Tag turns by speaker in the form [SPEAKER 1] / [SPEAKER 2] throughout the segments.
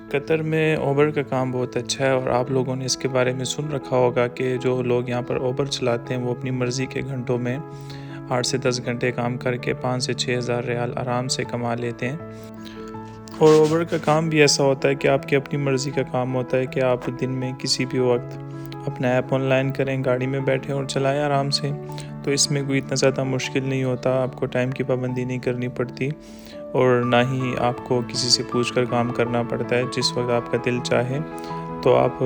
[SPEAKER 1] Qatar में उबर का काम बहुत अच्छा है और आप लोगों ने इसके बारे में सुन रखा होगा कि जो लोग यहाँ पर उबर चलाते हैं वो अपनी मर्ज़ी के घंटों में 8 से 10 घंटे काम करके 5 से 6 हज़ार रियाल आराम से कमा लेते हैं। और उबर का काम भी ऐसा होता है कि आपकी अपनी मर्ज़ी का काम होता है कि आप दिन में किसी भी वक्त अपना ऐप ऑनलाइन करें, गाड़ी में बैठें और चलाएं आराम से। तो इसमें कोई इतना ज़्यादा मुश्किल नहीं होता, आपको टाइम की पाबंदी नहीं करनी पड़ती और ना ही आपको किसी से पूछकर काम करना पड़ता है। जिस वक्त आपका दिल चाहे तो आप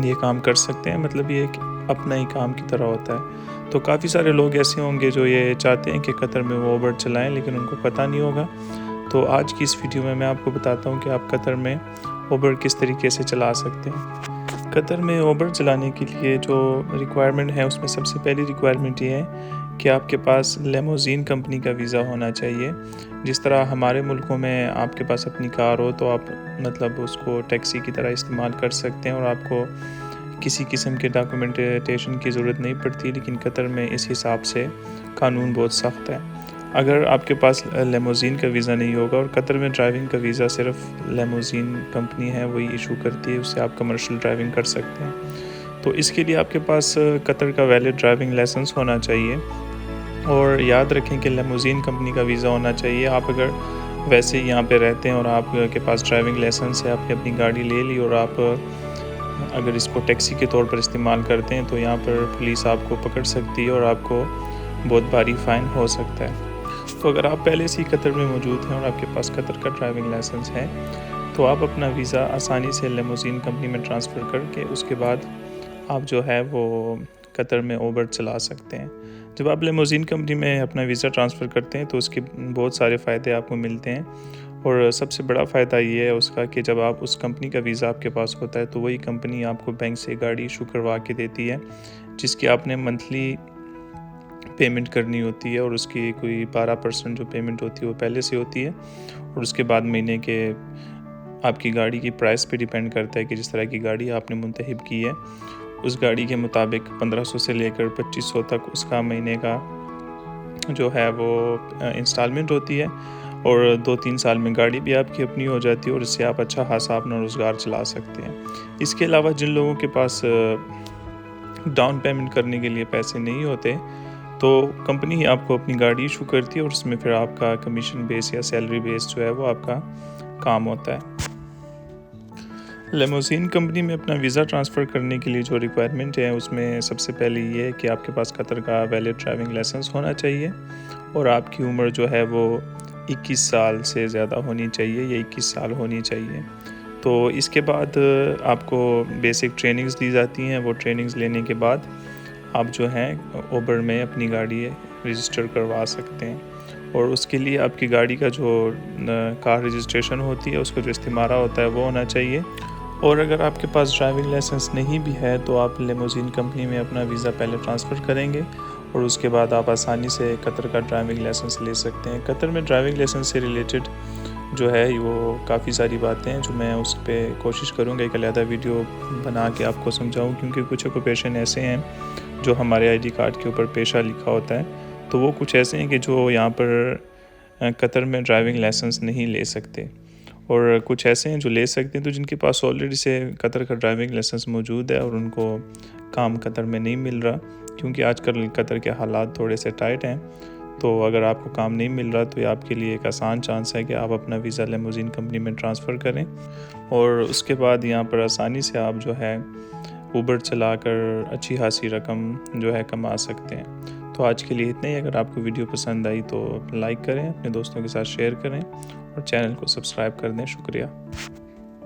[SPEAKER 1] ये काम कर सकते हैं, मतलब ये एक अपना ही काम की तरह होता है। तो काफ़ी सारे लोग ऐसे होंगे जो ये चाहते हैं कि कतर में वो उबर चलाएं, लेकिन उनको पता नहीं होगा। तो आज की इस वीडियो में मैं आपको बताता हूँ कि आप कतर में उबर किस तरीके से चला सकते हैं। कतर में उबर चलाने के लिए जो रिक्वायरमेंट है उसमें सबसे पहली रिक्वायरमेंट ये है कि आपके पास लेमोज़ीन कंपनी का वीज़ा होना चाहिए। जिस तरह हमारे मुल्कों में आपके पास अपनी कार हो तो आप मतलब उसको टैक्सी की तरह इस्तेमाल कर सकते हैं और आपको किसी किस्म के डॉक्यूमेंटेशन की ज़रूरत नहीं पड़ती, लेकिन कतर में इस हिसाब से कानून बहुत सख्त है। अगर आपके पास लेमोज़ीन का वीज़ा नहीं होगा, और कतर में ड्राइविंग का वीज़ा सिर्फ लेमोज़ीन कंपनी है वही इशू करती है, उससे आप कमर्शियल ड्राइविंग कर सकते हैं। तो इसके लिए आपके पास कतर का वैलिड ड्राइविंग लाइसेंस होना चाहिए और याद रखें कि लेमोज़ीन कंपनी का वीज़ा होना चाहिए। आप अगर वैसे ही यहाँ पे रहते हैं और आपके पास ड्राइविंग लाइसेंस है, आपने अपनी गाड़ी ले ली और आप अगर इसको टैक्सी के तौर पर इस्तेमाल करते हैं तो यहाँ पर पुलिस आपको पकड़ सकती है और आपको बहुत भारी फ़ाइन हो सकता है। तो अगर आप पहले से ही कतर में मौजूद हैं और आपके पास कतर का ड्राइविंग लाइसेंस है तो आप अपना वीज़ा आसानी से लेमोज़ीन कंपनी में ट्रांसफ़र करके उसके बाद आप जो है वो कतर में उबर चला सकते हैं। जब आप लेमोज़ीन कंपनी में अपना वीज़ा ट्रांसफ़र करते हैं तो उसके बहुत सारे फ़ायदे आपको मिलते हैं और सबसे बड़ा फ़ायदा ये है उसका कि जब आप उस कंपनी का वीज़ा आपके पास होता है तो वही कंपनी आपको बैंक से गाड़ी इशू करवा के देती है, जिसकी आपने मंथली पेमेंट करनी होती है और उसकी कोई 12% जो पेमेंट होती है वो पहले से होती है और उसके बाद महीने के आपकी गाड़ी की प्राइस पे डिपेंड करता है कि जिस तरह की गाड़ी आपने मुंतखब की है उस गाड़ी के मुताबिक 1500 से लेकर 2500 तक उसका महीने का जो है वो इंस्टॉलमेंट होती है और 2-3 साल में गाड़ी भी आपकी अपनी हो जाती है और इससे आप अच्छा खासा अपना रोज़गार चला सकते हैं। इसके अलावा जिन लोगों के पास डाउन पेमेंट करने के लिए पैसे नहीं होते तो कंपनी ही आपको अपनी गाड़ी इशू करती है और उसमें फिर आपका कमीशन बेस या सैलरी बेस जो है वो आपका काम होता है। लेमोज़ीन कंपनी में अपना वीज़ा ट्रांसफ़र करने के लिए जो रिक्वायरमेंट है उसमें सबसे पहले ये है कि आपके पास कतर का वैलिड ड्राइविंग लाइसेंस होना चाहिए और आपकी उम्र जो है वो 21 साल से ज़्यादा होनी चाहिए या 21 साल होनी चाहिए। तो इसके बाद आपको बेसिक ट्रेनिंग्स दी जाती हैं। वो ट्रेनिंग्स लेने के बाद आप जो हैं उबर में अपनी गाड़ी रजिस्टर करवा सकते हैं और उसके लिए आपकी गाड़ी का जो कार रजिस्ट्रेशन होती है उसका जो इस्तेमाल होता है वो होना चाहिए। और अगर आपके पास ड्राइविंग लाइसेंस नहीं भी है तो आप लेमोज़ीन कंपनी में अपना वीज़ा पहले ट्रांसफ़र करेंगे और उसके बाद आप आसानी से कतर का ड्राइविंग लाइसेंस ले सकते हैं। कतर में ड्राइविंग लाइसेंस से रिलेटेड जो है वो काफ़ी सारी बातें हैं जो मैं उस पर कोशिश करूँगा एक अलग वीडियो बना के आपको समझाऊँ, क्योंकि कुछ ऑक्यूपेशन ऐसे हैं जो हमारे आईडी कार्ड के ऊपर पेशा लिखा होता है, तो वो कुछ ऐसे हैं कि जो यहाँ पर कतर में ड्राइविंग लाइसेंस नहीं ले सकते और कुछ ऐसे हैं जो ले सकते हैं। तो जिनके पास ऑलरेडी से कतर का ड्राइविंग लाइसेंस मौजूद है और उनको काम कतर में नहीं मिल रहा, क्योंकि आजकल कतर के हालात थोड़े से टाइट हैं, तो अगर आपको काम नहीं मिल रहा तो ये आपके लिए एक आसान चांस है कि आप अपना वीज़ा लेमोज़ीन कंपनी में ट्रांसफ़र करें और उसके बाद यहाँ पर आसानी से आप जो है उबर चलाकर अच्छी खासी रकम जो है कमा सकते हैं। तो आज के लिए इतना ही। अगर आपको वीडियो पसंद आई तो लाइक करें, अपने दोस्तों के साथ शेयर करें और चैनल को सब्सक्राइब कर दें। शुक्रिया।